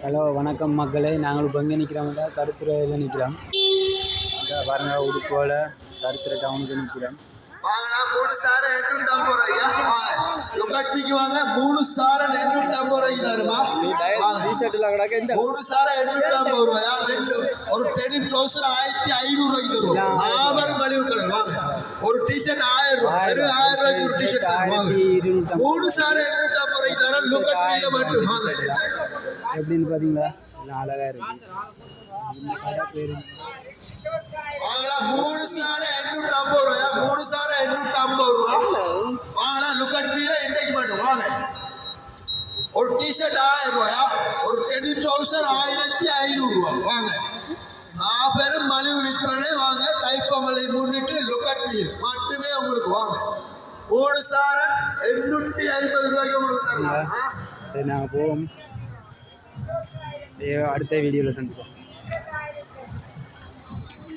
Hello வணக்கம் மக்களே, நாங்கள் இப்போ எங்கே நிற்கிறோம்ல, கருத்துறையில் நிற்கிறோம். அந்த பாருங்க உடுப்போல கருத்துறை டவுனுக்கு நிற்கிறோம். வாங்கலாம் 3 சாரை 850 ஐயா. வாங்க லொகாட்டிக்கு வாங்க 3 சாரை 850 தருமா. டி-ஷர்ட்ல கிடக்க இந்த 3 சாரை 850 ரூபாயா. ஒரு டெனிம் ட்ரவுசர் 1500 ரூபாய்க்கு தருவோம். மாபெரும் மலிவு கடை. வாங்க ஒரு டி-ஷர்ட் 1000 ரூபாய், வெறும் 1000 ரூபாய்க்கு ஒரு டி-ஷர்ட் தருவாங்க. 3 சாரை 850 ரூபாய்க்கு தர லொகாட்டில மட்டும். வாங்க எப்படின்னு பார்த்தீங்களா, எல்லாம் அழகாக இருக்கு. இந்த கடை பேர் வாங்கலாம் 3 சாரை 850 ரூபாயா. 3 சாரை 850 ரூபா. வாங்கலாம் லுக்கட்ல இன்றைக்கு மட்டும். வாங்க ஒரு டி-ஷர்ட் 1000 ரூபாயா, ஒரு டெனிம் ட்ரவுசர் 1500 ரூபா. வாங்க பெரும் மலிவு விற்பனை. வாங்க தைப்பொங்கலை முன்னிட்டு லுக்கட்ல மட்டுமே உங்களுக்கு. வாங்க 3 சாரை 850 ரூபாய்க்கு உங்களுக்கு தரலாம். நாங்கள் போவோம். அடுத்த வீடியோவில் சந்திப்போம்.